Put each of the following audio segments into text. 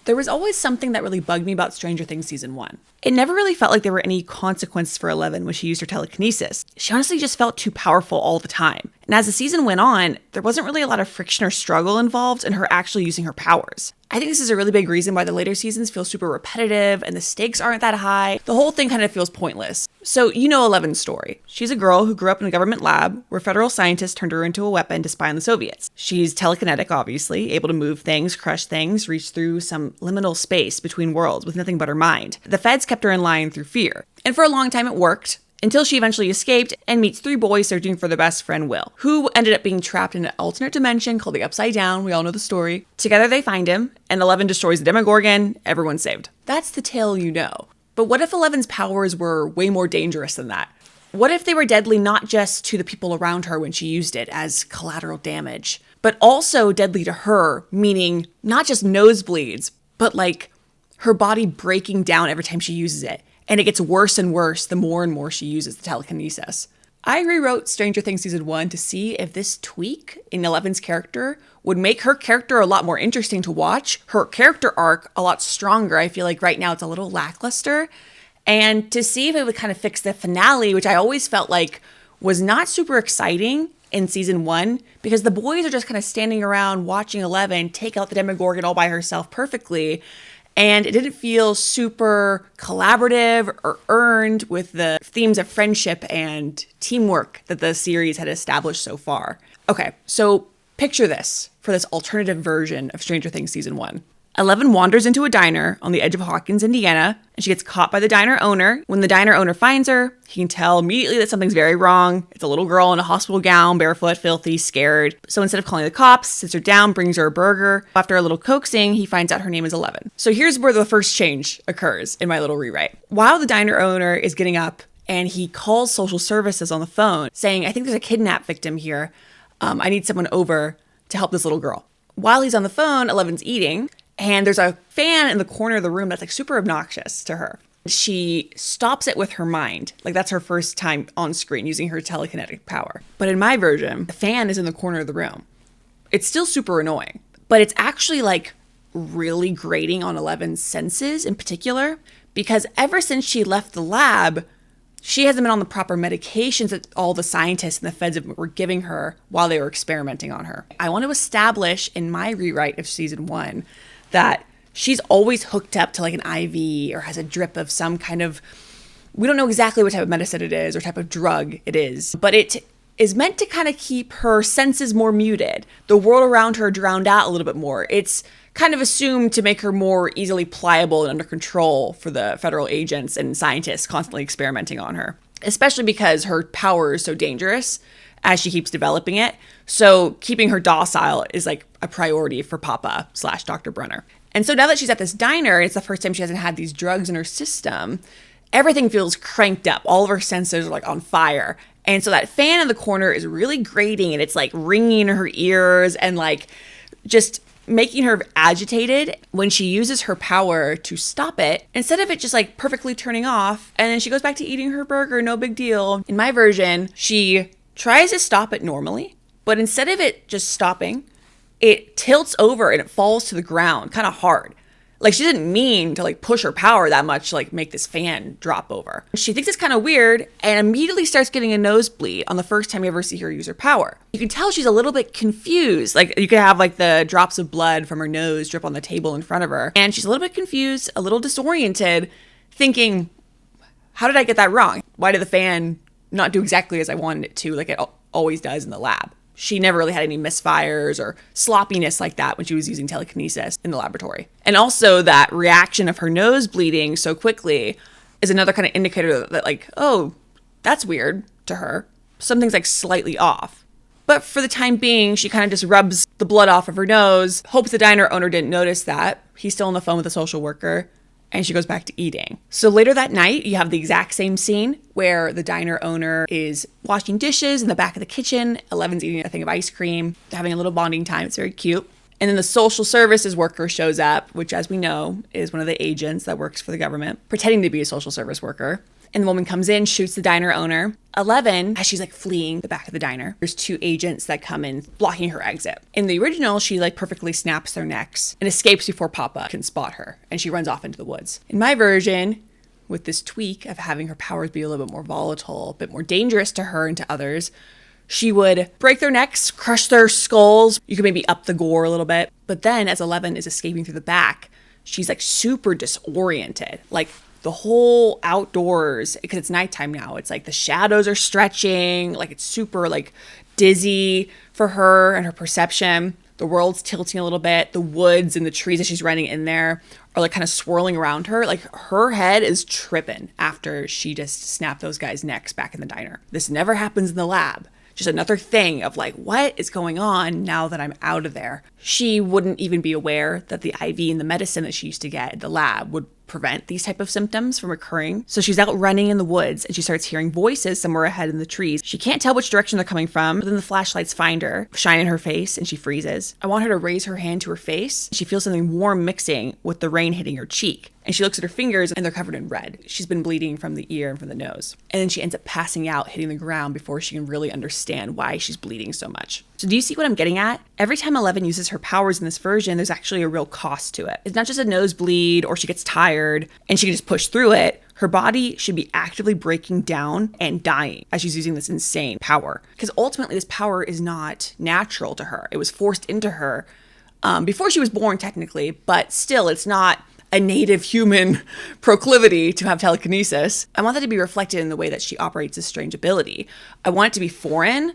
There was always something that really bugged me about Stranger Things Season 1. It never really felt like there were any consequences for Eleven when she used her telekinesis. She honestly just felt too powerful all the time. And as the season went on, there wasn't really a lot of friction or struggle involved in her actually using her powers. I think this is a really big reason why the later seasons feel super repetitive and the stakes aren't that high. The whole thing kind of feels pointless. So you know Eleven's story. She's a girl who grew up in a government lab where federal scientists turned her into a weapon to spy on the Soviets. She's telekinetic, obviously, able to move things, crush things, reach through some liminal space between worlds with nothing but her mind. The feds kept her in line through fear. And for a long time it worked, until she eventually escaped and meets 3 boys searching for their best friend Will, who ended up being trapped in an alternate dimension called the Upside Down. We all know the story. Together they find him, and Eleven destroys the Demogorgon. Everyone's saved. That's the tale you know. But what if Eleven's powers were way more dangerous than that? What if they were deadly not just to the people around her when she used it as collateral damage, but also deadly to her, meaning not just nosebleeds, but like her body breaking down every time she uses it? And it gets worse and worse the more and more she uses the telekinesis. I rewrote Stranger Things Season 1 to see if this tweak in Eleven's character would make her character a lot more interesting to watch, her character arc a lot stronger. I feel like right now it's a little lackluster. And to see if it would kind of fix the finale, which I always felt like was not super exciting in Season 1, because the boys are just kind of standing around watching Eleven take out the Demogorgon all by herself perfectly. And it didn't feel super collaborative or earned with the themes of friendship and teamwork that the series had established so far. Okay, so picture this for this alternative version of Stranger Things Season 1. Eleven wanders into a diner on the edge of Hawkins, Indiana, and she gets caught by the diner owner. When the diner owner finds her, he can tell immediately that something's very wrong. It's a little girl in a hospital gown, barefoot, filthy, scared. So instead of calling the cops, sits her down, brings her a burger. After a little coaxing, he finds out her name is Eleven. So here's where the first change occurs in my little rewrite. While the diner owner is getting up and he calls social services on the phone saying, I think there's a kidnap victim here. I need someone over to help this little girl. While he's on the phone, Eleven's eating. And there's a fan in the corner of the room that's like super obnoxious to her. She stops it with her mind. Like that's her first time on screen using her telekinetic power. But in my version, the fan is in the corner of the room. It's still super annoying, but it's actually like really grating on Eleven's senses in particular, because ever since she left the lab, she hasn't been on the proper medications that all the scientists and the feds were giving her while they were experimenting on her. I want to establish in my rewrite of Season 1 that she's always hooked up to like an IV or has a drip of some kind of, we don't know exactly what type of medicine it is or type of drug it is, but it is meant to kind of keep her senses more muted, the world around her drowned out a little bit more. It's kind of assumed to make her more easily pliable and under control for the federal agents and scientists constantly experimenting on her, especially because her power is so dangerous as she keeps developing it. So keeping her docile is like a priority for Papa/Dr. Brenner. And so now that she's at this diner, it's the first time she hasn't had these drugs in her system, everything feels cranked up. All of her senses are like on fire. And so that fan in the corner is really grating and it's like ringing in her ears and like just making her agitated. When she uses her power to stop it, instead of it just like perfectly turning off, and then she goes back to eating her burger, no big deal. In my version, she tries to stop it normally, but instead of it just stopping, it tilts over and it falls to the ground kind of hard. Like she didn't mean to like push her power that much to like make this fan drop over. She thinks it's kind of weird and immediately starts getting a nosebleed on the first time you ever see her use her power. You can tell she's a little bit confused. Like you could have like the drops of blood from her nose drip on the table in front of her. And she's a little bit confused, a little disoriented, thinking, how did I get that wrong? Why did the fan not do exactly as I wanted it to, like it always does in the lab? She never really had any misfires or sloppiness like that when she was using telekinesis in the laboratory. And also that reaction of her nose bleeding so quickly is another kind of indicator that like, oh, that's weird to her. Something's like slightly off. But for the time being, she kind of just rubs the blood off of her nose, hopes the diner owner didn't notice that. He's still on the phone with the social worker. And she goes back to eating. So later that night, you have the exact same scene where the diner owner is washing dishes in the back of the kitchen. Eleven's eating a thing of ice cream, having a little bonding time. It's very cute. And then the social services worker shows up, which, as we know, is one of the agents that works for the government, pretending to be a social service worker. And the woman comes in, shoots the diner owner. 11, as she's like fleeing the back of the diner, there's 2 agents that come in, blocking her exit. In the original, she like perfectly snaps their necks and escapes before Papa can spot her, and she runs off into the woods. In my version, with this tweak of having her powers be a little bit more volatile, a bit more dangerous to her and to others, she would break their necks, crush their skulls. You could maybe up the gore a little bit. But then as 11 is escaping through the back, she's like super disoriented. Like the whole outdoors, because it's nighttime now, it's like the shadows are stretching, like it's super like dizzy for her and her perception. The world's tilting a little bit. The woods and the trees that she's running in there are like kind of swirling around her. Like her head is tripping after she just snapped those guys' necks back in the diner. This never happens in the lab. Just another thing of like, what is going on now that I'm out of there? She wouldn't even be aware that the IV and the medicine that she used to get at the lab would prevent these type of symptoms from occurring. So she's out running in the woods and she starts hearing voices somewhere ahead in the trees. She can't tell which direction they're coming from, but then the flashlights find her, shine in her face, and she freezes. I want her to raise her hand to her face. She feels something warm mixing with the rain hitting her cheek. And she looks at her fingers and they're covered in red. She's been bleeding from the ear and from the nose. And then she ends up passing out, hitting the ground before she can really understand why she's bleeding so much. So do you see what I'm getting at? Every time 11 uses her powers in this version, there's actually a real cost to it. It's not just a nosebleed or she gets tired and she can just push through it. Her body should be actively breaking down and dying as she's using this insane power. Because ultimately this power is not natural to her. It was forced into her before she was born technically, but still it's not a native human proclivity to have telekinesis. I want that to be reflected in the way that she operates this strange ability. I want it to be foreign,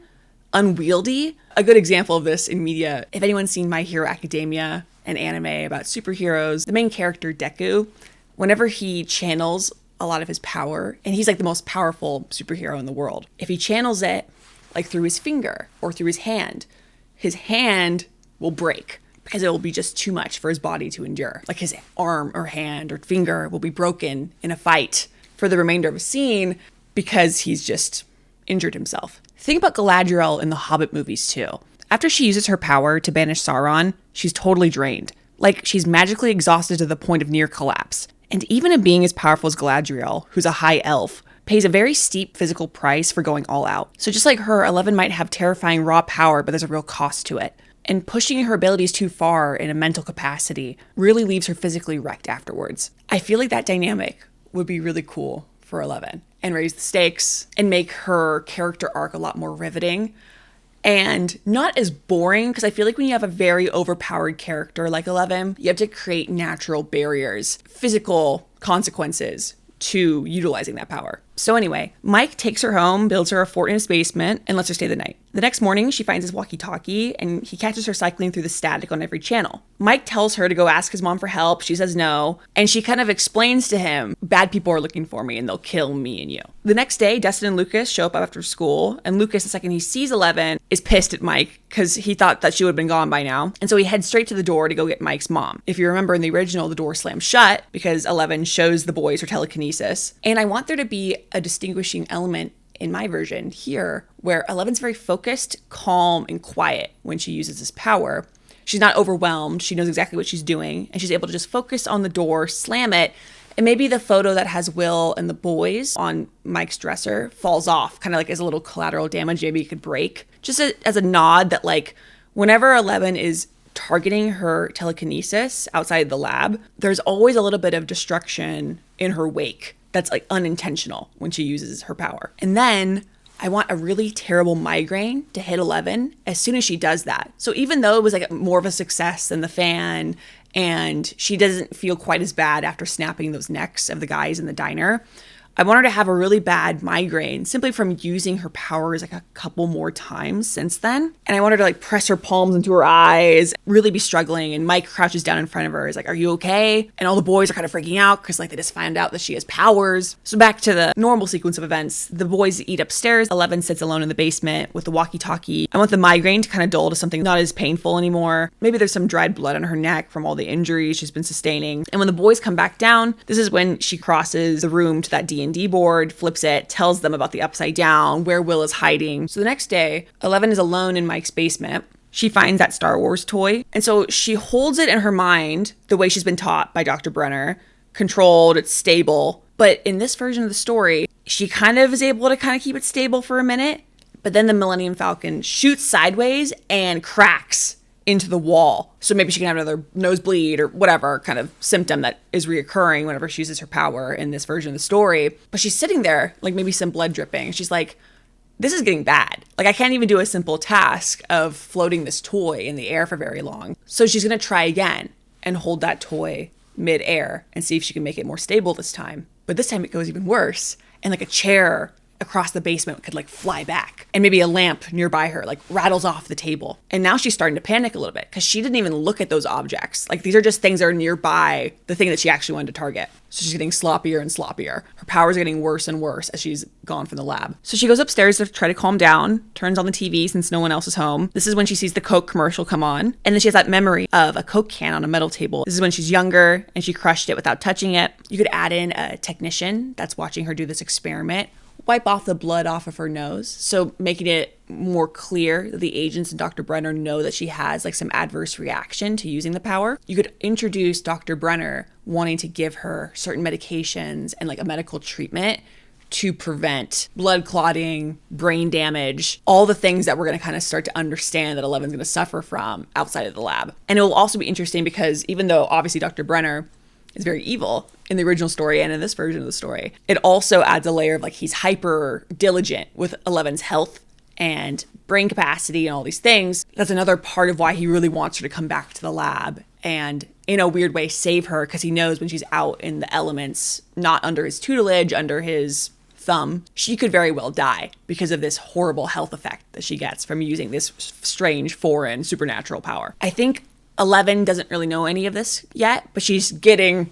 unwieldy. A good example of this in media, if anyone's seen My Hero Academia, an anime about superheroes, the main character, Deku, whenever he channels a lot of his power, and he's like the most powerful superhero in the world, if he channels it like through his finger or through his hand will break because it will be just too much for his body to endure. Like his arm or hand or finger will be broken in a fight for the remainder of a scene because he's just injured himself. Think about Galadriel in the Hobbit movies too. After she uses her power to banish Sauron, she's totally drained. Like she's magically exhausted to the point of near collapse. And even a being as powerful as Galadriel, who's a high elf, pays a very steep physical price for going all out. So just like her, 11 might have terrifying raw power, but there's a real cost to it. And pushing her abilities too far in a mental capacity really leaves her physically wrecked afterwards. I feel like that dynamic would be really cool for 11 and raise the stakes and make her character arc a lot more riveting and not as boring, because I feel like when you have a very overpowered character like 11, you have to create natural barriers, physical consequences to utilizing that power. So anyway, Mike takes her home, builds her a fort in his basement, and lets her stay the night. The next morning, she finds his walkie-talkie, and he catches her cycling through the static on every channel. Mike tells her to go ask his mom for help. She says no, and she kind of explains to him, bad people are looking for me, and they'll kill me and you. The next day, Dustin and Lucas show up after school, and Lucas, the second he sees 11, is pissed at Mike because he thought that she would have been gone by now, and so he heads straight to the door to go get Mike's mom. If you remember in the original, the door slams shut because 11 shows the boys her telekinesis, and I want there to be a distinguishing element in my version here where 11's very focused, calm, and quiet when she uses this power. She's not overwhelmed. She knows exactly what she's doing, and she's able to just focus on the door, slam it, and maybe the photo that has Will and the boys on Mike's dresser falls off, kind of like as a little collateral damage. Maybe it could break. Just as a nod that like whenever 11 is targeting her telekinesis outside the lab, there's always a little bit of destruction in her wake that's like unintentional when she uses her power. And then I want a really terrible migraine to hit 11 as soon as she does that. So even though it was like more of a success than the fan and she doesn't feel quite as bad after snapping those necks of the guys in the diner, I want her to have a really bad migraine simply from using her powers like a couple more times since then. And I want her to like press her palms into her eyes, really be struggling. And Mike crouches down in front of her. He's like, are you okay? And all the boys are kind of freaking out because like they just found out that she has powers. So back to the normal sequence of events. The boys eat upstairs. 11 sits alone in the basement with the walkie-talkie. I want the migraine to kind of dull to something not as painful anymore. Maybe there's some dried blood on her neck from all the injuries she's been sustaining. And when the boys come back down, this is when she crosses the room to that D&D board, flips it, tells them about the upside down, where Will is hiding. So the next day, 11 is alone in Mike's basement. She finds that Star Wars toy. And so she holds it in her mind the way she's been taught by Dr. Brenner controlled, it's stable. But in this version of the story, she kind of is able to kind of keep it stable for a minute. But then the Millennium Falcon shoots sideways and cracks into the wall. So maybe she can have another nosebleed or whatever kind of symptom that is reoccurring whenever she uses her power in this version of the story. But she's sitting there, like maybe some blood dripping. She's like, this is getting bad. Like, I can't even do a simple task of floating this toy in the air for very long. So she's going to try again and hold that toy mid-air and see if she can make it more stable this time. But this time it goes even worse. And like a chair across the basement could like fly back, and maybe a lamp nearby her like rattles off the table. And now she's starting to panic a little bit because she didn't even look at those objects. Like, these are just things that are nearby the thing that she actually wanted to target. So she's getting sloppier and sloppier. Her powers are getting worse and worse as she's gone from the lab. So she goes upstairs to try to calm down, turns on the TV since no one else is home. This is when she sees the Coke commercial come on. And then she has that memory of a Coke can on a metal table. This is when she's younger and she crushed it without touching it. You could add in a technician that's watching her do this experiment, wipe off the blood off of her nose, so making it more clear that the agents and Dr. Brenner know that she has like some adverse reaction to using the power. You could introduce Dr. Brenner wanting to give her certain medications and like a medical treatment to prevent blood clotting, brain damage, all the things that we're going to kind of start to understand that Eleven's going to suffer from outside of the lab. And it will also be interesting because even though obviously Dr. Brenner is very evil in the original story and in this version of the story, it also adds a layer of like he's hyper diligent with Eleven's health and brain capacity and all these things. That's another part of why he really wants her to come back to the lab and in a weird way save her, because he knows when she's out in the elements, not under his tutelage, under his thumb, she could very well die because of this horrible health effect that she gets from using this strange foreign supernatural power. I think 11 doesn't really know any of this yet, but she's getting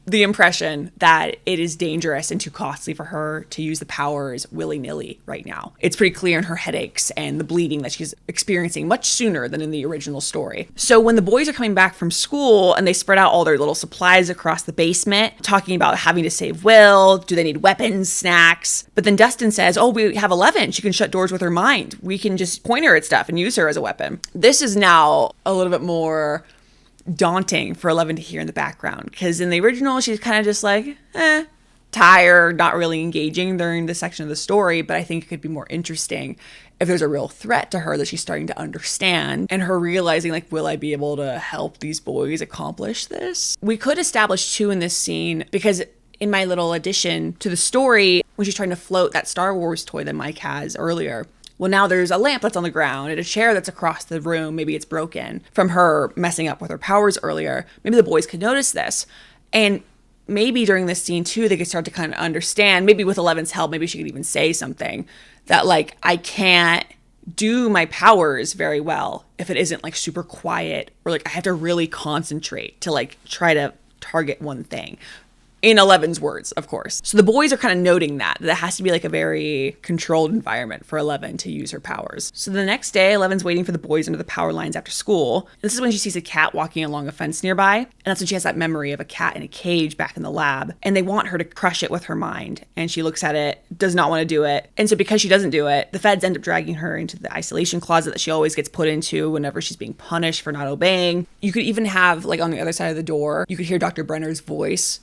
the impression that it is dangerous and too costly for her to use the powers willy-nilly right now. It's pretty clear in her headaches and the bleeding that she's experiencing much sooner than in the original story. So when the boys are coming back from school and they spread out all their little supplies across the basement, talking about having to save Will, do they need weapons, snacks? But then Dustin says, oh, we have 11. She can shut doors with her mind. We can just point her at stuff and use her as a weapon. This is now a little bit more daunting for 11 to hear in the background, because in the original she's kind of just like tired, not really engaging during this section of the story. But I think it could be more interesting if there's a real threat to her that she's starting to understand, and her realizing like, will I be able to help these boys accomplish this? We could establish too in this scene, because in my little addition to the story, when she's trying to float that Star Wars toy that Mike has earlier, well, now there's a lamp that's on the ground and a chair that's across the room. Maybe it's broken from her messing up with her powers earlier. Maybe the boys could notice this. And maybe during this scene too, they could start to kind of understand, maybe with 11's help, maybe she could even say something that like, I can't do my powers very well if it isn't like super quiet, or like I have to really concentrate to like try to target one thing. In 11's words, of course. So the boys are kind of noting that it has to be like a very controlled environment for 11 to use her powers. So the next day, 11's waiting for the boys under the power lines after school. This is when she sees a cat walking along a fence nearby. And that's when she has that memory of a cat in a cage back in the lab. And they want her to crush it with her mind. And she looks at it, does not want to do it. And so because she doesn't do it, the feds end up dragging her into the isolation closet that she always gets put into whenever she's being punished for not obeying. You could even have, like on the other side of the door, you could hear Dr. Brenner's voice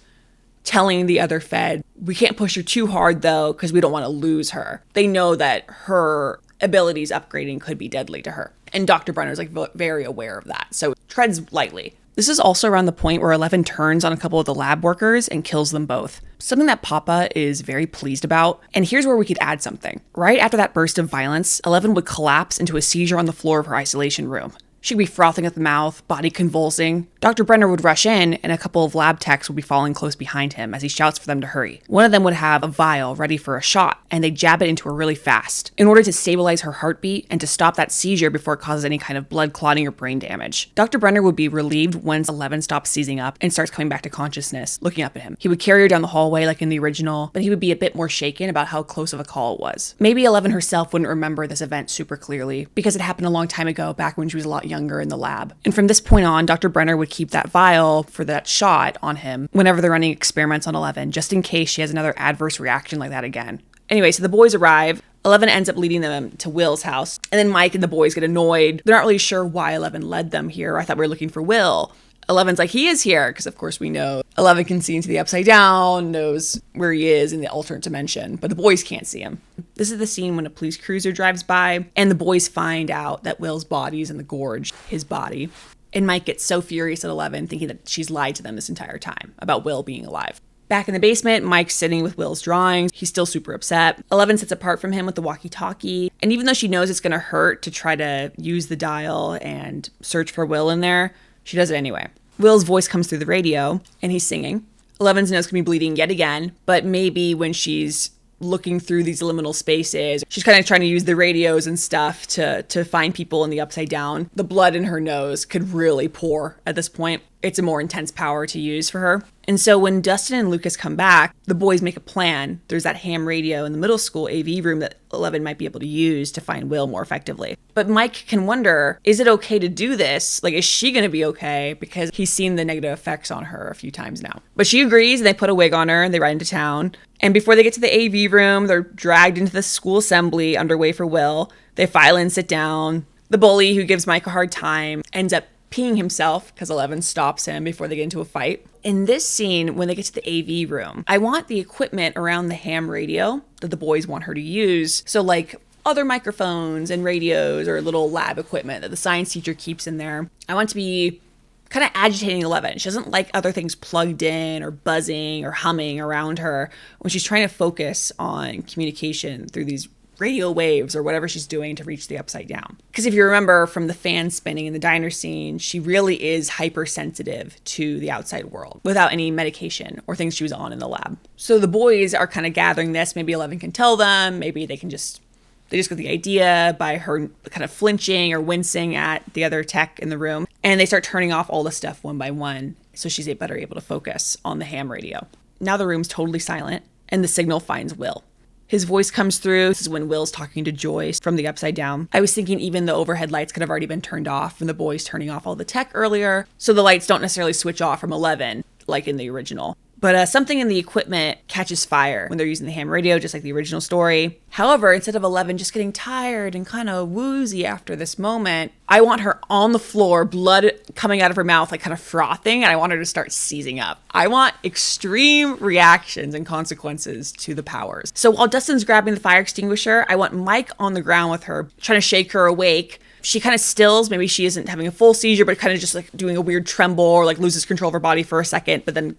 telling the other Fed, we can't push her too hard though, because we don't want to lose her. They know that her abilities upgrading could be deadly to her. And Dr. Brenner's like very aware of that. So treads lightly. This is also around the point where 11 turns on a couple of the lab workers and kills them both. Something that Papa is very pleased about. And here's where we could add something. Right after that burst of violence, 11 would collapse into a seizure on the floor of her isolation room. She'd be frothing at the mouth, body convulsing. Dr. Brenner would rush in, and a couple of lab techs would be following close behind him as he shouts for them to hurry. One of them would have a vial ready for a shot, and they'd jab it into her really fast in order to stabilize her heartbeat and to stop that seizure before it causes any kind of blood clotting or brain damage. Dr. Brenner would be relieved once 11 stops seizing up and starts coming back to consciousness, looking up at him. He would carry her down the hallway like in the original, but he would be a bit more shaken about how close of a call it was. Maybe 11 herself wouldn't remember this event super clearly, because it happened a long time ago, back when she was a lot younger in the lab. And from this point on, Dr. Brenner would keep that vial for that shot on him whenever they're running experiments on 11, just in case she has another adverse reaction like that again. Anyway, so the boys arrive. 11 ends up leading them to Will's house. And then Mike and the boys get annoyed. They're not really sure why 11 led them here. I thought we were looking for Will. Eleven's like, he is here, because of course we know 11 can see into the upside down, knows where he is in the alternate dimension, but the boys can't see him. This is the scene when a police cruiser drives by, and the boys find out that Will's body is in the gorge, his body. And Mike gets so furious at 11, thinking that she's lied to them this entire time about Will being alive. Back in the basement, Mike's sitting with Will's drawings. He's still super upset. 11 sits apart from him with the walkie-talkie. And even though she knows it's going to hurt to try to use the dial and search for Will in there, she does it anyway. Will's voice comes through the radio, and he's singing. 11's nose can be bleeding yet again, but maybe when she's looking through these liminal spaces, she's kind of trying to use the radios and stuff to find people in the upside down. The blood in her nose could really pour at this point. It's a more intense power to use for her. And so when Dustin and Lucas come back, the boys make a plan. There's that ham radio in the middle school AV room that 11 might be able to use to find Will more effectively. But Mike can wonder, is it okay to do this? Like, is she going to be okay? Because he's seen the negative effects on her a few times now. But she agrees, and they put a wig on her, and they ride into town. And before they get to the AV room, they're dragged into the school assembly underway for Will. They file in, sit down. The bully, who gives Mike a hard time, ends up peeing himself because 11 stops him before they get into a fight. In this scene, when they get to the AV room, I want the equipment around the ham radio that the boys want her to use. So like other microphones and radios or little lab equipment that the science teacher keeps in there. I want to be kind of agitating 11. She doesn't like other things plugged in or buzzing or humming around her when she's trying to focus on communication through these radio waves or whatever she's doing to reach the upside down. Because if you remember from the fan spinning in the diner scene, she really is hypersensitive to the outside world without any medication or things she was on in the lab. So the boys are kind of gathering this. Maybe 11 can tell them. Maybe they just get the idea by her kind of flinching or wincing at the other tech in the room. And they start turning off all the stuff one by one so she's better able to focus on the ham radio. Now the room's totally silent and the signal finds Will. His voice comes through. This is when Will's talking to Joyce from the upside down. I was thinking even the overhead lights could have already been turned off from the boys turning off all the tech earlier. So the lights don't necessarily switch off from 11 like in the original. But something in the equipment catches fire when they're using the ham radio, just like the original story. However, instead of 11 just getting tired and kind of woozy after this moment, I want her on the floor, blood coming out of her mouth, like kind of frothing, and I want her to start seizing up. I want extreme reactions and consequences to the powers. So while Dustin's grabbing the fire extinguisher, I want Mike on the ground with her, trying to shake her awake. She kind of stills. Maybe she isn't having a full seizure, but kind of just like doing a weird tremble or like loses control of her body for a second, but then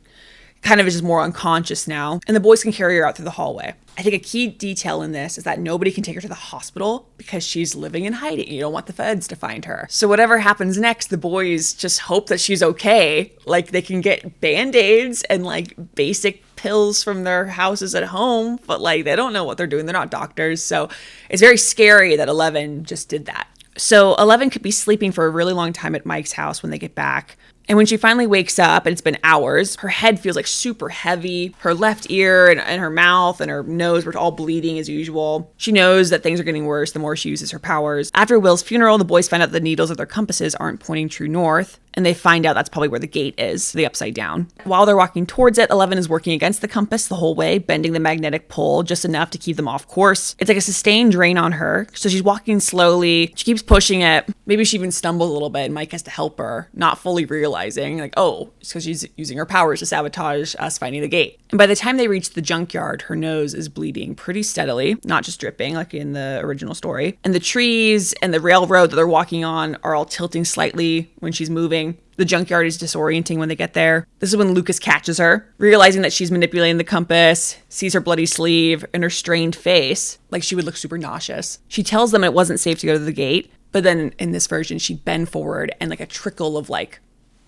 kind of is just more unconscious now. And the boys can carry her out through the hallway. I think a key detail in this is that nobody can take her to the hospital because she's living in hiding. You don't want the feds to find her. So whatever happens next, the boys just hope that she's okay. Like they can get Band-Aids and like basic pills from their houses at home, but like they don't know what they're doing. They're not doctors. So it's very scary that 11 just did that. So 11 could be sleeping for a really long time at Mike's house when they get back. And when she finally wakes up, and it's been hours, her head feels like super heavy. Her left ear and her mouth and her nose were all bleeding as usual. She knows that things are getting worse the more she uses her powers. After Will's funeral, the boys find out the needles of their compasses aren't pointing true north. And they find out that's probably where the gate is, the upside down. While they're walking towards it, 11 is working against the compass the whole way, bending the magnetic pole just enough to keep them off course. It's like a sustained drain on her. So she's walking slowly. She keeps pushing it. Maybe she even stumbles a little bit and Mike has to help her, not fully realizing like, oh, it's because she's using her powers to sabotage us finding the gate. And by the time they reach the junkyard, her nose is bleeding pretty steadily, not just dripping like in the original story. And the trees and the railroad that they're walking on are all tilting slightly when she's moving. The junkyard is disorienting when they get there. This is when Lucas catches her, realizing that she's manipulating the compass, sees her bloody sleeve and her strained face, like she would look super nauseous. She tells them it wasn't safe to go to the gate, but then in this version, she'd bend forward and like a trickle of like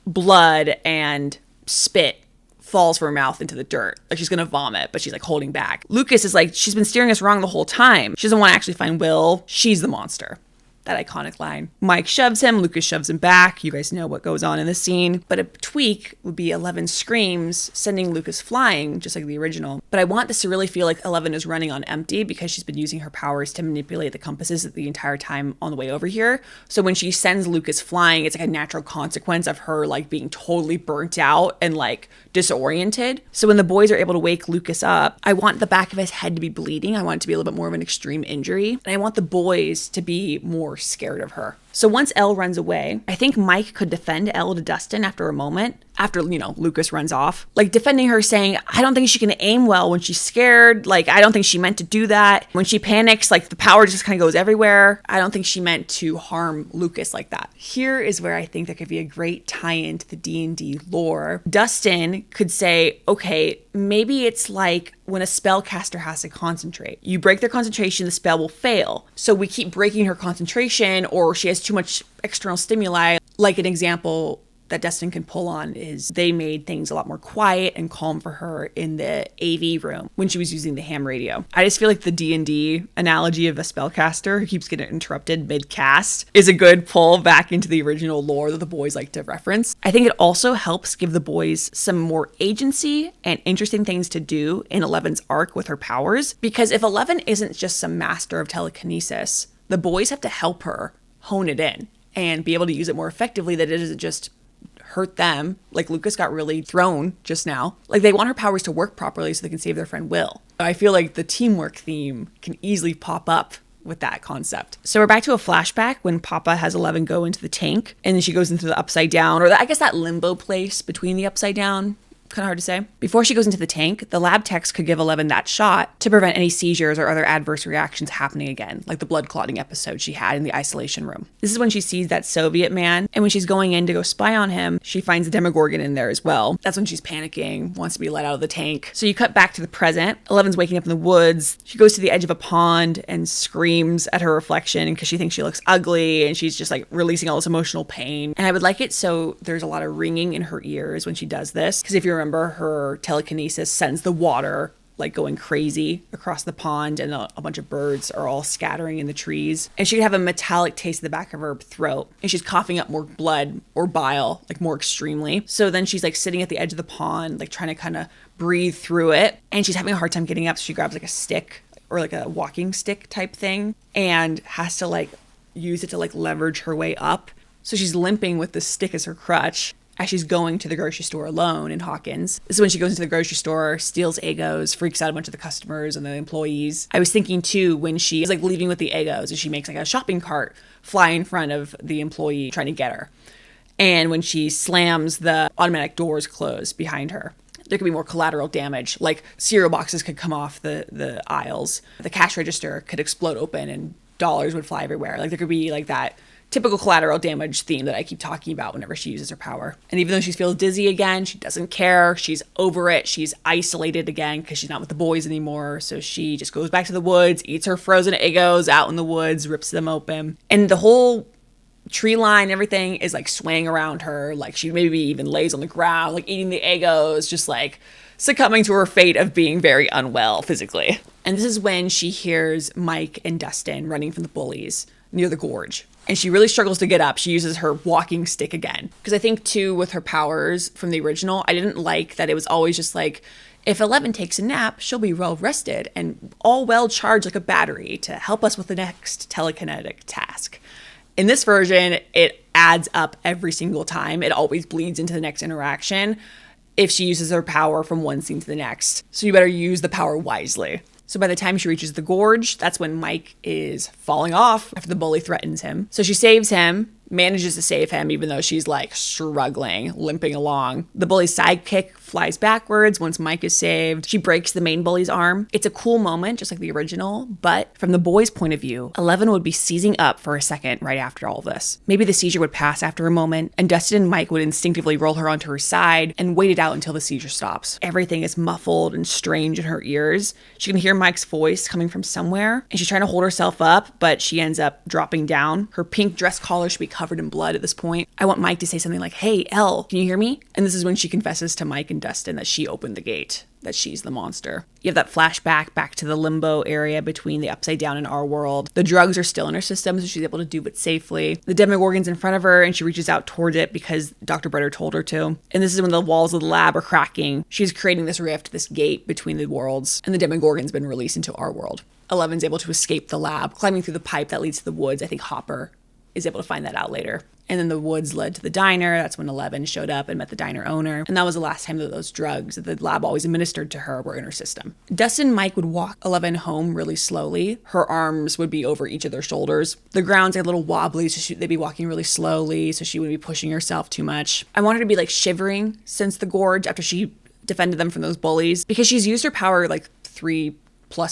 blood and spit falls from her mouth into the dirt. Like she's gonna vomit, but she's like holding back. Lucas is like, she's been steering us wrong the whole time. She doesn't want to actually find Will. She's the monster. That iconic line. Mike shoves him, Lucas shoves him back. You guys know what goes on in this scene. But a tweak would be 11 screams, sending Lucas flying, just like the original. But I want this to really feel like 11 is running on empty because she's been using her powers to manipulate the compasses the entire time on the way over here. So when she sends Lucas flying, it's like a natural consequence of her like being totally burnt out and like disoriented. So when the boys are able to wake Lucas up, I want the back of his head to be bleeding. I want it to be a little bit more of an extreme injury. And I want the boys to be more scared of her. So once Elle runs away, I think Mike could defend Elle to Dustin after a moment, after, Lucas runs off. Like defending her, saying, I don't think she can aim well when she's scared. Like, I don't think she meant to do that. When she panics, like the power just kind of goes everywhere. I don't think she meant to harm Lucas like that. Here is where I think there could be a great tie-in to the D&D lore. Dustin could say, okay, maybe it's like when a spellcaster has to concentrate. You break their concentration, the spell will fail. So we keep breaking her concentration, or she has too much external stimuli. Like an example that Dustin can pull on is they made things a lot more quiet and calm for her in the AV room when she was using the ham radio. I just feel like the D&D analogy of a spellcaster who keeps getting interrupted mid-cast is a good pull back into the original lore that the boys like to reference. I think it also helps give the boys some more agency and interesting things to do in Eleven's arc with her powers, because if Eleven isn't just some master of telekinesis, the boys have to help her hone it in and be able to use it more effectively, that it isn't just hurt them. Like Lucas got really thrown just now. Like they want her powers to work properly so they can save their friend Will. I feel like the teamwork theme can easily pop up with that concept. So we're back to a flashback when Papa has Eleven go into the tank, and then she goes into the upside down, or I guess that limbo place between the upside down. Kind of hard to say. Before she goes into the tank, the lab techs could give Eleven that shot to prevent any seizures or other adverse reactions happening again, like the blood clotting episode she had in the isolation room. This is when she sees that Soviet man, and when she's going in to go spy on him, she finds the Demogorgon in there as well. That's when she's panicking, wants to be let out of the tank. So you cut back to the present. Eleven's waking up in the woods. She goes to the edge of a pond and screams at her reflection because she thinks she looks ugly, and she's just like releasing all this emotional pain. And I would like it so there's a lot of ringing in her ears when she does this, because if you remember, her telekinesis sends the water like going crazy across the pond, and a bunch of birds are all scattering in the trees. And she could have a metallic taste in the back of her throat, and she's coughing up more blood or bile, like more extremely. So then she's like sitting at the edge of the pond, like trying to kind of breathe through it, and she's having a hard time getting up. So she grabs like a stick, or like a walking stick type thing, and has to like use it to like leverage her way up. So she's limping with the stick as her crutch as she's going to the grocery store alone in Hawkins. This is when she goes into the grocery store, steals Eggos, freaks out a bunch of the customers and the employees. I was thinking too, when she is like leaving with the Eggos, and she makes like a shopping cart fly in front of the employee trying to get her. And when she slams the automatic doors closed behind her, there could be more collateral damage. Like cereal boxes could come off the aisles. The cash register could explode open and dollars would fly everywhere. Like there could be like that typical collateral damage theme that I keep talking about whenever she uses her power. And even though she feels dizzy again, she doesn't care. She's over it. She's isolated again because she's not with the boys anymore. So she just goes back to the woods, eats her frozen Eggos out in the woods, rips them open. And the whole tree line, everything is like swaying around her. Like she maybe even lays on the ground, like eating the Eggos, just like succumbing to her fate of being very unwell physically. And this is when she hears Mike and Dustin running from the bullies near the gorge. And she really struggles to get up. She uses her walking stick again. Because I think, too, with her powers from the original, I didn't like that it was always just like, if Eleven takes a nap, she'll be well rested and all well charged like a battery to help us with the next telekinetic task. In this version, it adds up every single time. It always bleeds into the next interaction if she uses her power from one scene to the next. So you better use the power wisely. So by the time she reaches the gorge, that's when Mike is falling off after the bully threatens him. So she saves him, manages to save him, even though she's like struggling, limping along. The bully's sidekick flies backwards once Mike is saved. She breaks the main bully's arm. It's a cool moment, just like the original, but from the boys' point of view, Eleven would be seizing up for a second right after all this. Maybe the seizure would pass after a moment, and Dustin and Mike would instinctively roll her onto her side and wait it out until the seizure stops. Everything is muffled and strange in her ears. She can hear Mike's voice coming from somewhere, and she's trying to hold herself up, but she ends up dropping down. Her pink dress collar should be covered in blood at this point. I want Mike to say something like, "Hey, Elle, can you hear me?" And this is when she confesses to Mike and Dustin that she opened the gate, that she's the monster. You have that flashback back to the limbo area between the Upside Down and our world. The drugs are still in her system, so she's able to do it safely. The Demogorgon's in front of her, and she reaches out towards it because Dr. Britter told her to. And this is when the walls of the lab are cracking. She's creating this rift, this gate between the worlds, and the Demogorgon's been released into our world. Eleven's able to escape the lab, climbing through the pipe that leads to the woods. I think Hopper is able to find that out later. And then the woods led to the diner. That's when 11 showed up and met the diner owner. And that was the last time that those drugs that the lab always administered to her were in her system. Dustin and Mike would walk 11 home really slowly. Her arms would be over each of their shoulders. The ground's a little wobbly, so they'd be walking really slowly, so she wouldn't be pushing herself too much. I want her to be like shivering since the gorge after she defended them from those bullies, because she's used her power like 3+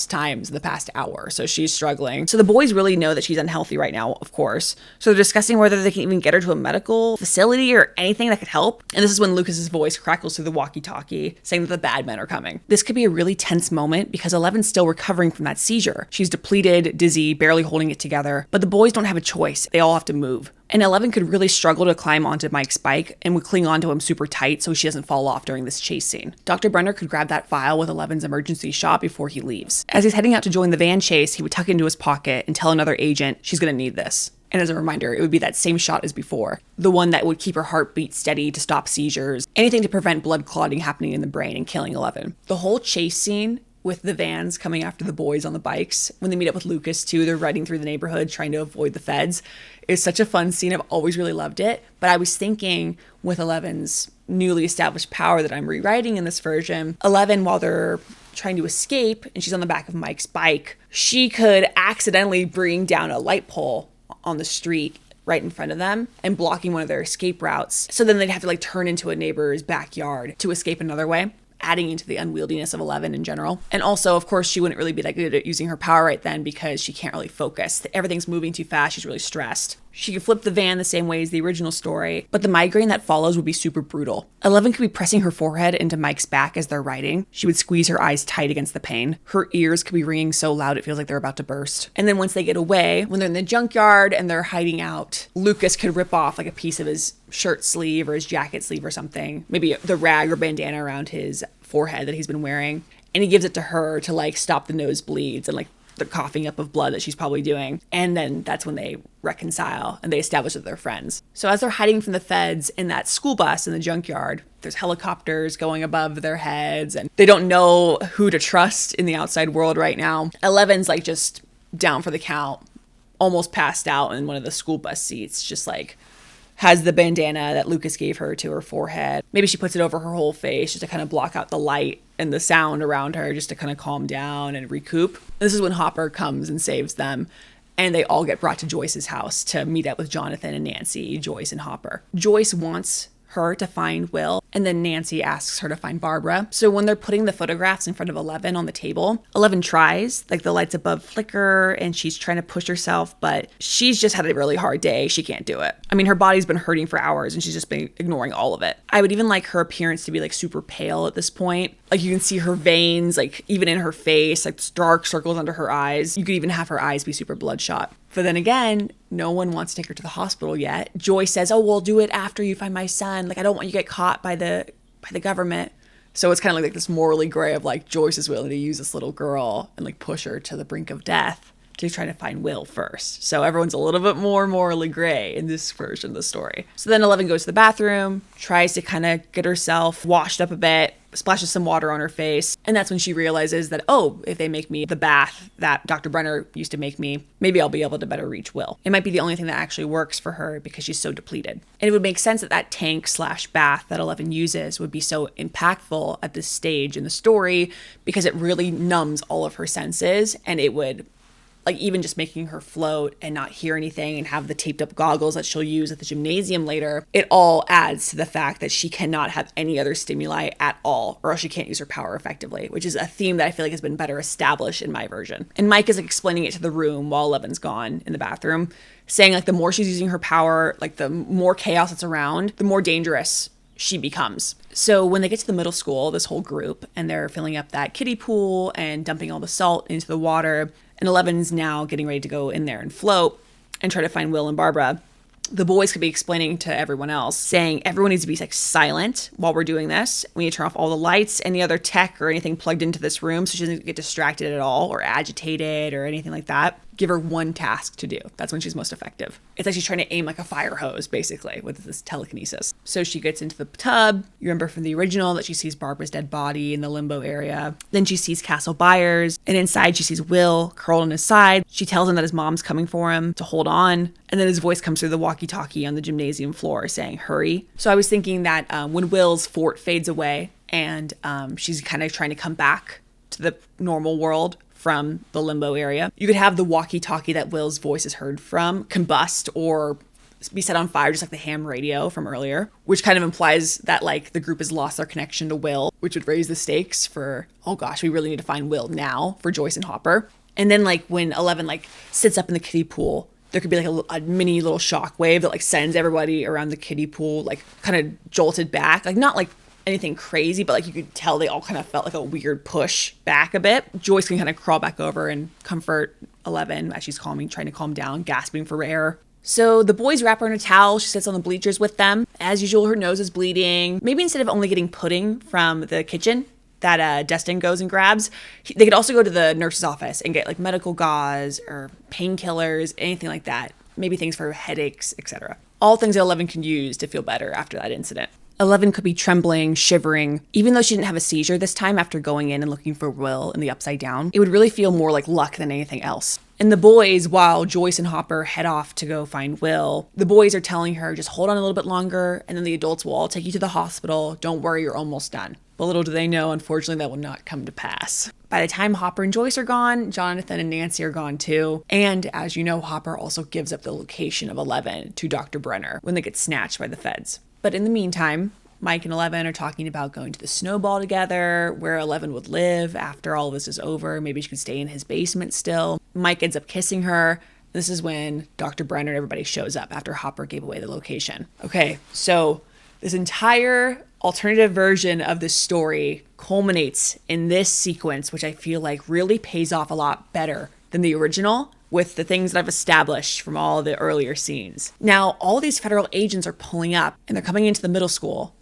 times in the past hour, so she's struggling. So the boys really know that she's unhealthy right now, of course. So they're discussing whether they can even get her to a medical facility or anything that could help. And this is when Lucas's voice crackles through the walkie-talkie saying that the bad men are coming. This could be a really tense moment because 11's still recovering from that seizure. She's depleted, dizzy, barely holding it together, but the boys don't have a choice. They all have to move. And 11 could really struggle to climb onto Mike's bike and would cling onto him super tight so she doesn't fall off during this chase scene. Dr. Brenner could grab that vial with 11's emergency shot before he leaves. As he's heading out to join the van chase, he would tuck it into his pocket and tell another agent she's going to need this. And as a reminder, it would be that same shot as before. The one that would keep her heartbeat steady to stop seizures, anything to prevent blood clotting happening in the brain and killing 11. The whole chase scene with the vans coming after the boys on the bikes, when they meet up with Lucas too, they're riding through the neighborhood trying to avoid the feds. It's such a fun scene. I've always really loved it. But I was thinking with 11's newly established power that I'm rewriting in this version, 11, while they're trying to escape and she's on the back of Mike's bike, she could accidentally bring down a light pole on the street right in front of them and blocking one of their escape routes. So then they'd have to like turn into a neighbor's backyard to escape another way, adding into the unwieldiness of 11 in general. And also, of course, she wouldn't really be that good at using her power right then because she can't really focus. Everything's moving too fast. She's really stressed. She could flip the van the same way as the original story, but the migraine that follows would be super brutal. 11 could be pressing her forehead into Mike's back as they're riding. She would squeeze her eyes tight against the pain. Her ears could be ringing so loud it feels like they're about to burst. And then once they get away, when they're in the junkyard and they're hiding out, Lucas could rip off like a piece of his shirt sleeve or his jacket sleeve or something, maybe the rag or bandana around his forehead that he's been wearing, and he gives it to her to like stop the nosebleeds and like the coughing up of blood that she's probably doing. And then that's when they reconcile and they establish that they're friends. So as they're hiding from the feds in that school bus in the junkyard, there's helicopters going above their heads and they don't know who to trust in the outside world right now. 11's like just down for the count, almost passed out in one of the school bus seats, just like has the bandana that Lucas gave her to her forehead. Maybe she puts it over her whole face just to kind of block out the light and the sound around her, just to kind of calm down and recoup. This is when Hopper comes and saves them, and they all get brought to Joyce's house to meet up with Jonathan and Nancy, Joyce and Hopper. Joyce wants her to find Will, and then Nancy asks her to find Barbara. So when they're putting the photographs in front of 11 on the table, 11 tries, like the lights above flicker and she's trying to push herself, but she's just had a really hard day. She can't do it. I mean, her body's been hurting for hours and she's just been ignoring all of it. I would even like her appearance to be like super pale at this point. Like you can see her veins, like even in her face, like dark circles under her eyes. You could even have her eyes be super bloodshot. But then again, no one wants to take her to the hospital yet. Joyce says, oh, we'll do it after you find my son. Like, I don't want you to get caught by the government. So it's kind of like this morally gray of like Joyce is willing to use this little girl and like push her to the brink of death to try to find Will first. So everyone's a little bit more morally gray in this version of the story. So then 11 goes to the bathroom, tries to kind of get herself washed up a bit, splashes some water on her face. And that's when she realizes that, oh, if they make me the bath that Dr. Brenner used to make me, maybe I'll be able to better reach Will. It might be the only thing that actually works for her because she's so depleted. And it would make sense that that tank/bath that 11 uses would be so impactful at this stage in the story because it really numbs all of her senses, and it would, like, even just making her float and not hear anything and have the taped up goggles that she'll use at the gymnasium later, it all adds to the fact that she cannot have any other stimuli at all, or else she can't use her power effectively, which is a theme that I feel like has been better established in my version. And Mike is like explaining it to the room while 11's gone in the bathroom, saying like the more she's using her power, like the more chaos that's around, the more dangerous she becomes. So when they get to the middle school, this whole group, and they're filling up that kiddie pool and dumping all the salt into the water, and 11's now getting ready to go in there and float and try to find Will and Barbara, the boys could be explaining to everyone else, saying everyone needs to be like silent while we're doing this. We need to turn off all the lights, any other tech or anything plugged into this room so she doesn't get distracted at all or agitated or anything like that. give her one task to do. That's when she's most effective. It's like she's trying to aim like a fire hose, basically, with this telekinesis. So she gets into the tub. You remember from the original that she sees Barbara's dead body in the limbo area. Then she sees Castle Byers, and inside she sees Will curled on his side. She tells him that his mom's coming for him to hold on. And then his voice comes through the walkie-talkie on the gymnasium floor saying, hurry. So I was thinking that when Will's fort fades away and she's kind of trying to come back to the normal world from the limbo area, you could have the walkie-talkie that Will's voice is heard from combust or be set on fire, just like the ham radio from earlier, which kind of implies that like the group has lost their connection to Will, which would raise the stakes for, oh gosh, we really need to find Will now for Joyce and Hopper. And then like when 11 like sits up in the kiddie pool, there could be like a mini little shock wave that like sends everybody around the kiddie pool like kind of jolted back, like not like anything crazy, but like you could tell they all kind of felt like a weird push back a bit. Joyce can kind of crawl back over and comfort 11 as she's trying to calm down, gasping for air. So the boys wrap her in a towel. She sits on the bleachers with them. As usual, her nose is bleeding. Maybe instead of only getting pudding from the kitchen that Dustin goes and grabs, they could also go to the nurse's office and get like medical gauze or painkillers, anything like that. Maybe things for headaches, etc. All things that 11 can use to feel better after that incident. 11 could be trembling, shivering. Even though she didn't have a seizure this time after going in and looking for Will in the Upside Down, it would really feel more like luck than anything else. And the boys, while Joyce and Hopper head off to go find Will, the boys are telling her, just hold on a little bit longer, and then the adults will all take you to the hospital. Don't worry, you're almost done. But little do they know, unfortunately, that will not come to pass. By the time Hopper and Joyce are gone, Jonathan and Nancy are gone too. And as you know, Hopper also gives up the location of 11 to Dr. Brenner when they get snatched by the feds. But in the meantime, Mike and 11 are talking about going to the Snowball together, where 11 would live after all of this is over. Maybe she could stay in his basement still. Mike ends up kissing her. This is when Dr. Brenner and everybody shows up after Hopper gave away the location. Okay, so this entire alternative version of this story culminates in this sequence, which I feel like really pays off a lot better than the original, with the things that I've established from all the earlier scenes. Now, all these federal agents are pulling up and they're coming into the middle school.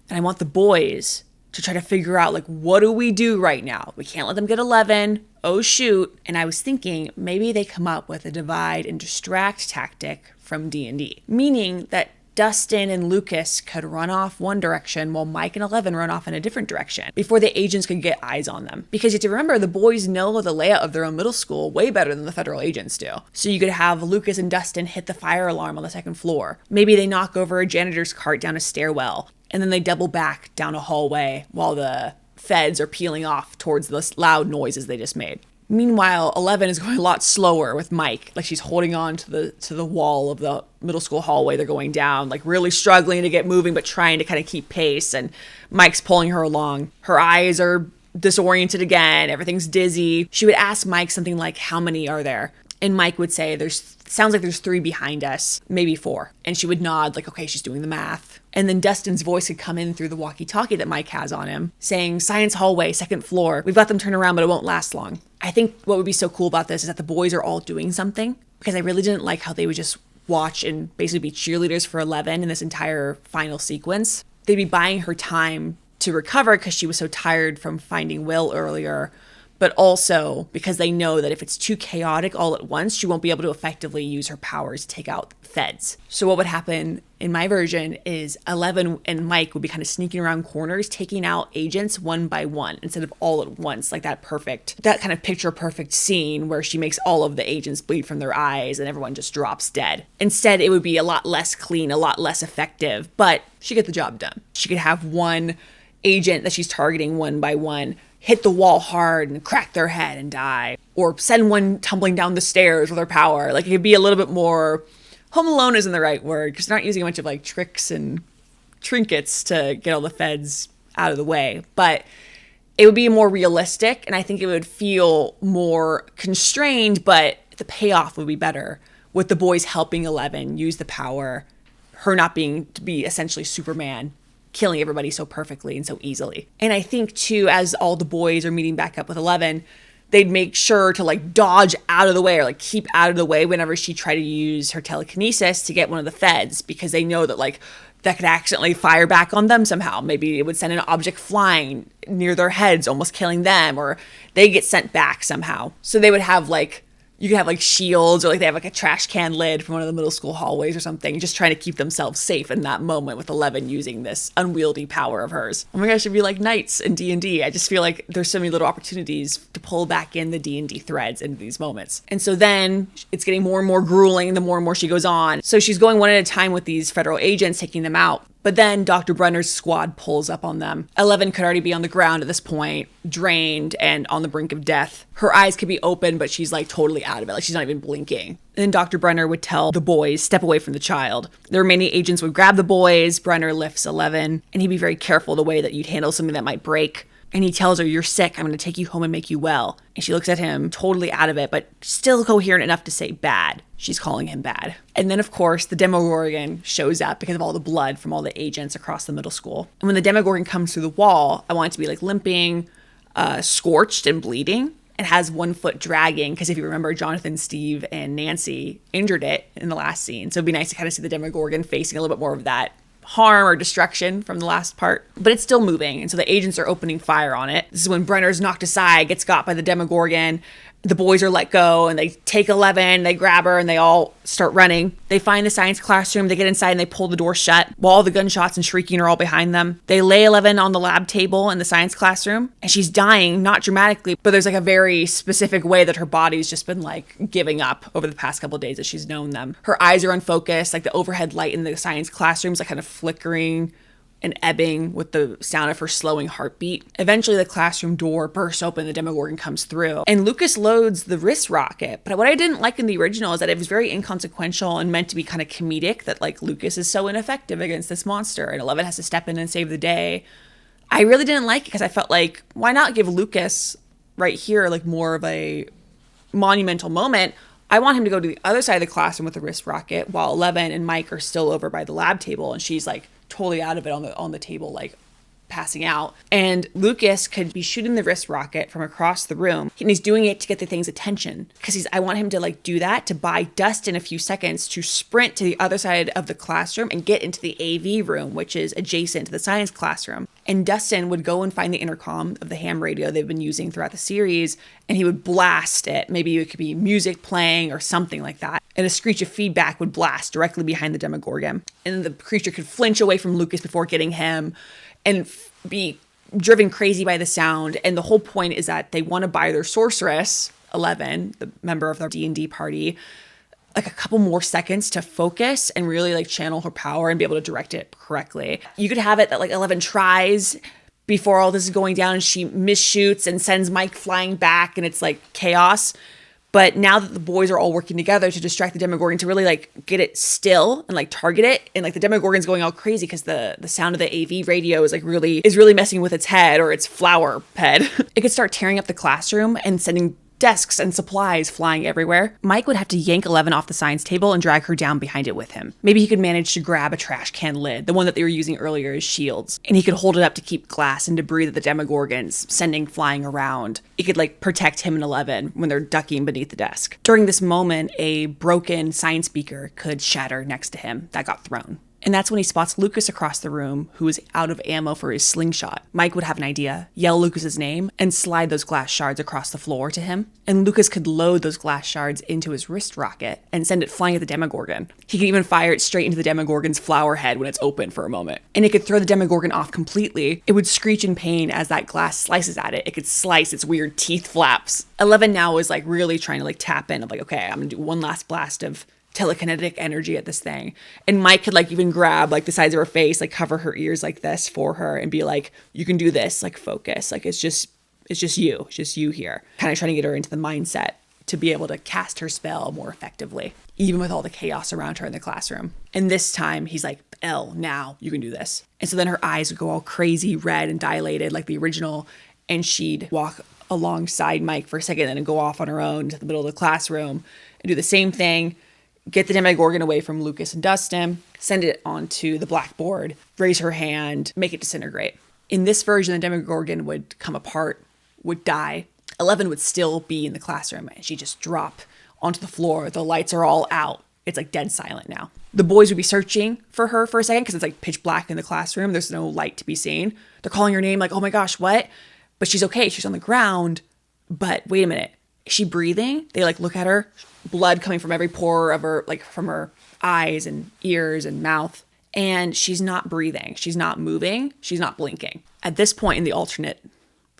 And I want the boys to try to figure out, like, what do we do right now? We can't let them get 11. Oh, shoot. And I was thinking maybe they come up with a divide and distract tactic from D&D, meaning that Dustin and Lucas could run off one direction while Mike and 11 run off in a different direction before the agents could get eyes on them. Because you have to remember, the boys know the layout of their own middle school way better than the federal agents do. So you could have Lucas and Dustin hit the fire alarm on the second floor. Maybe they knock over a janitor's cart down a stairwell, and then they double back down a hallway while the feds are peeling off towards the loud noises they just made. Meanwhile, 11 is going a lot slower with Mike. Like she's holding on to the wall of the middle school hallway they're going down, like really struggling to get moving, but trying to kind of keep pace. And Mike's pulling her along. Her eyes are disoriented again. Everything's dizzy. She would ask Mike something like, how many are there? And Mike would say, sounds like there's 3 behind us, maybe 4. And she would nod like, okay, she's doing the math. And then Dustin's voice would come in through the walkie-talkie that Mike has on him, saying, science hallway, 2nd floor. We've got them turned around, but it won't last long. I think what would be so cool about this is that the boys are all doing something, because I really didn't like how they would just watch and basically be cheerleaders for 11 in this entire final sequence. They'd be buying her time to recover because she was so tired from finding Will earlier, but also because they know that if it's too chaotic all at once, she won't be able to effectively use her powers to take out feds. So what would happen in my version is 11 and Mike would be kind of sneaking around corners, taking out agents one by one instead of all at once, like that kind of picture perfect scene where she makes all of the agents bleed from their eyes and everyone just drops dead. Instead, it would be a lot less clean, a lot less effective, but she get the job done. She could have one agent that she's targeting one by one hit the wall hard and crack their head and die, or send one tumbling down the stairs with her power. Like, it could be a little bit more Home Alone isn't the right word, because they're not using a bunch of like tricks and trinkets to get all the feds out of the way, but it would be more realistic, and I think it would feel more constrained, but the payoff would be better with the boys helping 11 use the power, her not being to be essentially Superman, killing everybody so perfectly and so easily. And I think too, as all the boys are meeting back up with 11, they'd make sure to like dodge out of the way or like keep out of the way whenever she tried to use her telekinesis to get one of the feds, because they know that like that could accidentally fire back on them somehow. Maybe it would send an object flying near their heads, almost killing them, or they get sent back somehow. So they would have like You could have like shields, or like they have like a trash can lid from one of the middle school hallways or something, just trying to keep themselves safe in that moment with 11 using this unwieldy power of hers. Oh my gosh, it'd be like knights in D&D. I just feel like there's so many little opportunities to pull back in the D&D threads into these moments. And so then it's getting more and more grueling the more and more she goes on. So she's going one at a time with these federal agents, taking them out. But then Dr. Brenner's squad pulls up on them. 11 could already be on the ground at this point, drained and on the brink of death. Her eyes could be open, but she's like totally out of it. Like she's not even blinking. Then Dr. Brenner would tell the boys, step away from the child. The remaining agents would grab the boys. Brenner lifts 11, and he'd be very careful the way that you'd handle something that might break. And he tells her, you're sick. I'm going to take you home and make you well. And she looks at him totally out of it, but still coherent enough to say bad. She's calling him bad. And then, of course, the Demogorgon shows up because of all the blood from all the agents across the middle school. And when the Demogorgon comes through the wall, I want it to be like limping, scorched and bleeding. It has 1 foot dragging because if you remember, Jonathan, Steve, and Nancy injured it in the last scene. So it'd be nice to kind of see the Demogorgon facing a little bit more of that harm or destruction from the last part, but it's still moving, and so the agents are opening fire on it. This is when Brenner's knocked aside, gets got by the Demogorgon. The boys are let go, and they take 11, they grab her, and they all start running. They find the science classroom, they get inside, and they pull the door shut while all the gunshots and shrieking are all behind them. They lay 11 on the lab table in the science classroom, and she's dying, not dramatically, but there's like a very specific way that her body's just been like giving up over the past couple of days that she's known them. Her eyes are unfocused, like the overhead light in the science classroom is like kind of flickering and ebbing with the sound of her slowing heartbeat. Eventually, the classroom door bursts open, the Demogorgon comes through, and Lucas loads the wrist rocket. But what I didn't like in the original is that it was very inconsequential and meant to be kind of comedic, that like Lucas is so ineffective against this monster, and 11 has to step in and save the day. I really didn't like it because I felt like, why not give Lucas right here like more of a monumental moment? I want him to go to the other side of the classroom with the wrist rocket while 11 and Mike are still over by the lab table, and she's like totally out of it on the table, like passing out. And Lucas could be shooting the wrist rocket from across the room, and he's doing it to get the thing's attention because I want him to like do that to buy Dustin a few seconds to sprint to the other side of the classroom and get into the AV room, which is adjacent to the science classroom. And Dustin would go and find the intercom of the ham radio they've been using throughout the series, and he would blast it. Maybe it could be music playing or something like that. And a screech of feedback would blast directly behind the Demogorgon. And the creature could flinch away from Lucas before getting him and be driven crazy by the sound. And the whole point is that they want to buy their sorceress, 11, the member of their D&D party, like a couple more seconds to focus and really like channel her power and be able to direct it correctly. You could have it that like 11 tries before all this is going down and she misshoots and sends Mike flying back and it's like chaos. But now that the boys are all working together to distract the Demogorgon, to really like get it still and like target it, and like the Demogorgon's going all crazy because the sound of the AV radio is like really messing with its head or its flower head. It could start tearing up the classroom and sending desks and supplies flying everywhere. Mike would have to yank 11 off the science table and drag her down behind it with him. Maybe he could manage to grab a trash can lid, the one that they were using earlier as shields, and he could hold it up to keep glass and debris that the Demogorgon's sending flying around. It could like protect him and 11 when they're ducking beneath the desk. During this moment, a broken science beaker could shatter next to him that got thrown. And that's when he spots Lucas across the room, who is out of ammo for his slingshot. Mike would have an idea, yell Lucas's name, and slide those glass shards across the floor to him. And Lucas could load those glass shards into his wrist rocket and send it flying at the Demogorgon. He could even fire it straight into the Demogorgon's flower head when it's open for a moment. And it could throw the Demogorgon off completely. It would screech in pain as that glass slices at it. It could slice its weird teeth flaps. 11 now is like really trying to like tap in of like, okay, I'm gonna do one last blast of telekinetic energy at this thing. And Mike could like even grab like the sides of her face, like cover her ears like this for her and be like, you can do this, like focus, like it's just you here. Kind of trying to get her into the mindset to be able to cast her spell more effectively, even with all the chaos around her in the classroom. And this time he's like, Elle, now you can do this. And so then her eyes would go all crazy red and dilated like the original, and she'd walk alongside Mike for a second and then go off on her own to the middle of the classroom and do the same thing. Get the Demogorgon away from Lucas and Dustin, send it onto the blackboard, raise her hand, make it disintegrate. In this version, the Demogorgon would come apart, would die. 11 would still be in the classroom, and she'd just drop onto the floor. The lights are all out. It's like dead silent now. The boys would be searching for her for a second because it's like pitch black in the classroom. There's no light to be seen. They're calling her name like, oh my gosh, what? But she's okay. She's on the ground. But wait a minute. Is she breathing? They like look at her, blood coming from every pore of her, like from her eyes and ears and mouth. And she's not breathing. She's not moving. She's not blinking. At this point in the alternate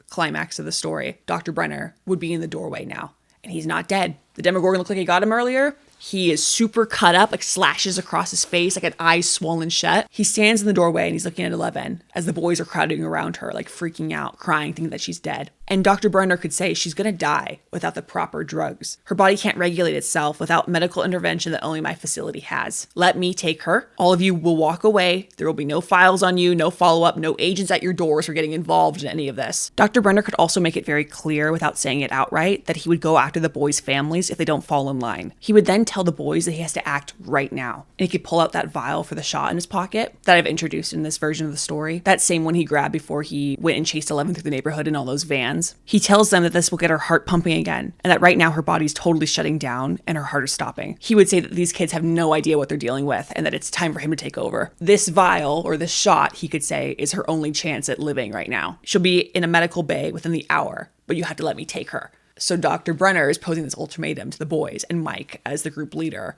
climax of the story, Dr. Brenner would be in the doorway now. And he's not dead. The Demogorgon looked like he got him earlier. He is super cut up, like slashes across his face, like an eye swollen shut. He stands in the doorway and he's looking at 11 as the boys are crowding around her, like freaking out, crying, thinking that she's dead. And Dr. Brenner could say she's going to die without the proper drugs. Her body can't regulate itself without medical intervention that only my facility has. Let me take her. All of you will walk away. There will be no files on you, no follow-up, no agents at your doors for getting involved in any of this. Dr. Brenner could also make it very clear without saying it outright that he would go after the boys' families if they don't fall in line. He would then tell the boys that he has to act right now. And he could pull out that vial for the shot in his pocket that I've introduced in this version of the story. That same one he grabbed before he went and chased 11 through the neighborhood in all those vans. He tells them that this will get her heart pumping again, and that right now her body's totally shutting down and her heart is stopping. He would say that these kids have no idea what they're dealing with and that it's time for him to take over. This vial, or this shot, he could say, is her only chance at living right now. She'll be in a medical bay within the hour, but you have to let me take her. So Dr. Brenner is posing this ultimatum to the boys, and Mike, as the group leader,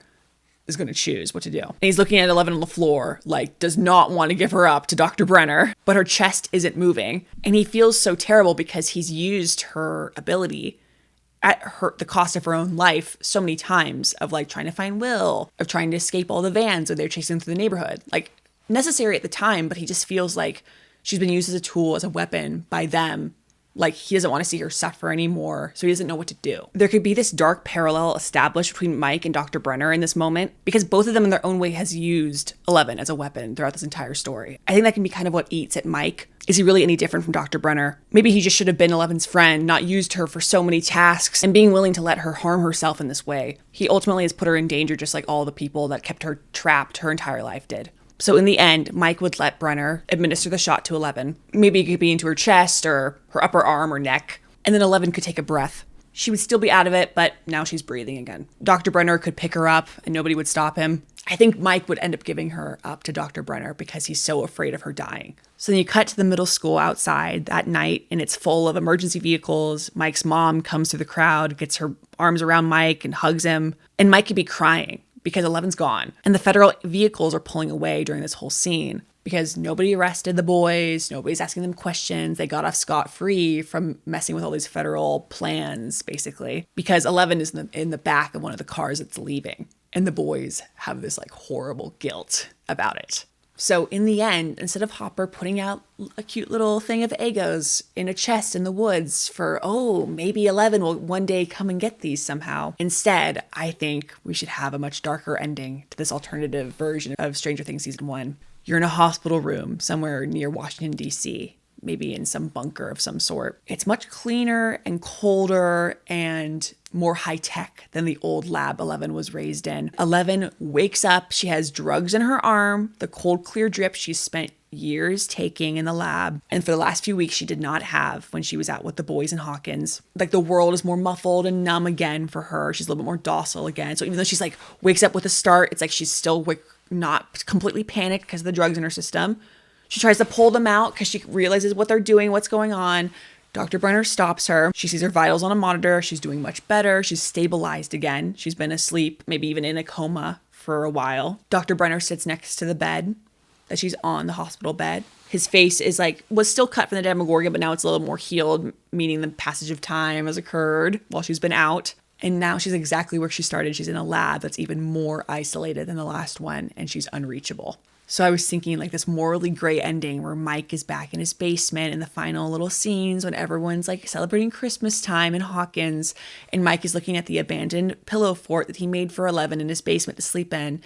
is going to choose what to do. And he's looking at 11 on the floor, like, does not want to give her up to Dr. Brenner, but her chest isn't moving. And he feels so terrible because he's used her ability at the cost of her own life so many times of like trying to find Will, of trying to escape all the vans when they're chasing through the neighborhood. Like, necessary at the time, but he just feels like she's been used as a tool, as a weapon by them. Like, he doesn't want to see her suffer anymore, so he doesn't know what to do. There could be this dark parallel established between Mike and Dr. Brenner in this moment, because both of them in their own way has used 11 as a weapon throughout this entire story. I think that can be kind of what eats at Mike. Is he really any different from Dr. Brenner? Maybe he just should have been 11's friend, not used her for so many tasks, and being willing to let her harm herself in this way. He ultimately has put her in danger just like all the people that kept her trapped her entire life did. So in the end, Mike would let Brenner administer the shot to 11. Maybe it could be into her chest or her upper arm or neck. And then 11 could take a breath. She would still be out of it, but now she's breathing again. Dr. Brenner could pick her up and nobody would stop him. I think Mike would end up giving her up to Dr. Brenner because he's so afraid of her dying. So then you cut to the middle school outside that night, and it's full of emergency vehicles. Mike's mom comes through the crowd, gets her arms around Mike and hugs him. And Mike could be crying because 11's gone. And the federal vehicles are pulling away during this whole scene because nobody arrested the boys. Nobody's asking them questions. They got off scot-free from messing with all these federal plans, basically, because 11 is in the back of one of the cars that's leaving. And the boys have this like horrible guilt about it. So in the end, instead of Hopper putting out a cute little thing of Eggos in a chest in the woods for, oh, maybe 11 will one day come and get these somehow. Instead, I think we should have a much darker ending to this alternative version of Stranger Things Season 1. You're in a hospital room somewhere near Washington, D.C., maybe in some bunker of some sort. It's much cleaner and colder and more high-tech than the old lab 11 was raised in. 11 wakes up. She has drugs in her arm, the cold, clear drip she's spent years taking in the lab. And for the last few weeks, she did not have when she was out with the boys in Hawkins. Like, the world is more muffled and numb again for her. She's a little bit more docile again. So even though she's like wakes up with a start, it's like she's still not completely panicked because of the drugs in her system. She tries to pull them out because she realizes what they're doing, what's going on. Dr. Brenner stops her. She sees her vitals on a monitor. She's doing much better. She's stabilized again. She's been asleep, maybe even in a coma for a while. Dr. Brenner sits next to the bed that she's on, the hospital bed. His face is was still cut from the Demogorgon, but now it's a little more healed, meaning the passage of time has occurred while she's been out. And now she's exactly where she started. She's in a lab that's even more isolated than the last one, and she's unreachable. So I was thinking this morally gray ending where Mike is back in his basement in the final little scenes when everyone's celebrating Christmas time in Hawkins, and Mike is looking at the abandoned pillow fort that he made for 11 in his basement to sleep in.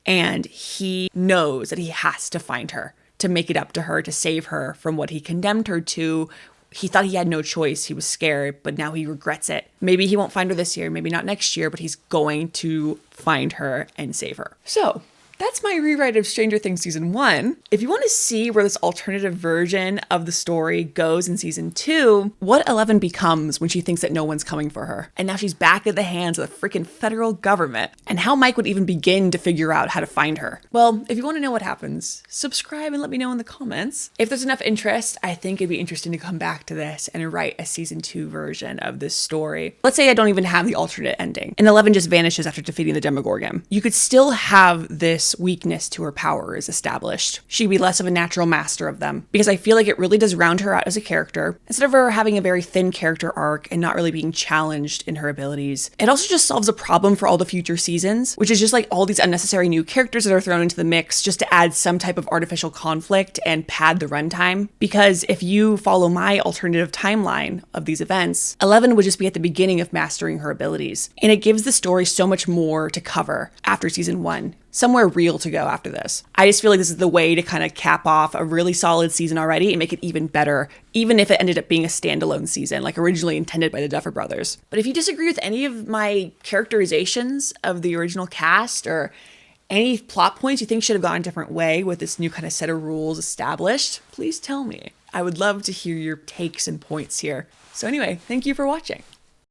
And he knows that he has to find her, to make it up to her, to save her from what he condemned her to. He thought he had no choice. He was scared, but now he regrets it. Maybe he won't find her this year, maybe not next year, but he's going to find her and save her. So That's my rewrite of Stranger Things Season 1. If you want to see where this alternative version of the story goes in Season 2, what Eleven becomes when she thinks that no one's coming for her, and now she's back at the hands of the freaking federal government, and how Mike would even begin to figure out how to find her. Well, if you want to know what happens, subscribe and let me know in the comments. If there's enough interest, I think it'd be interesting to come back to this and write a Season 2 version of this story. Let's say I don't even have the alternate ending, and Eleven just vanishes after defeating the Demogorgon. You could still have this weakness to her powers established. She'd be less of a natural master of them, because I feel like it really does round her out as a character, instead of her having a very thin character arc and not really being challenged in her abilities. It also just solves a problem for all the future seasons, which is just like all these unnecessary new characters that are thrown into the mix just to add some type of artificial conflict and pad the runtime. Because if you follow my alternative timeline of these events, Eleven would just be at the beginning of mastering her abilities, and it gives the story so much more to cover after Season 1. Somewhere real to go after this. I just feel like this is the way to kind of cap off a really solid season already and make it even better, even if it ended up being a standalone season, like originally intended by the Duffer Brothers. But if you disagree with any of my characterizations of the original cast, or any plot points you think should have gone a different way with this new kind of set of rules established, please tell me. I would love to hear your takes and points here. So anyway, thank you for watching.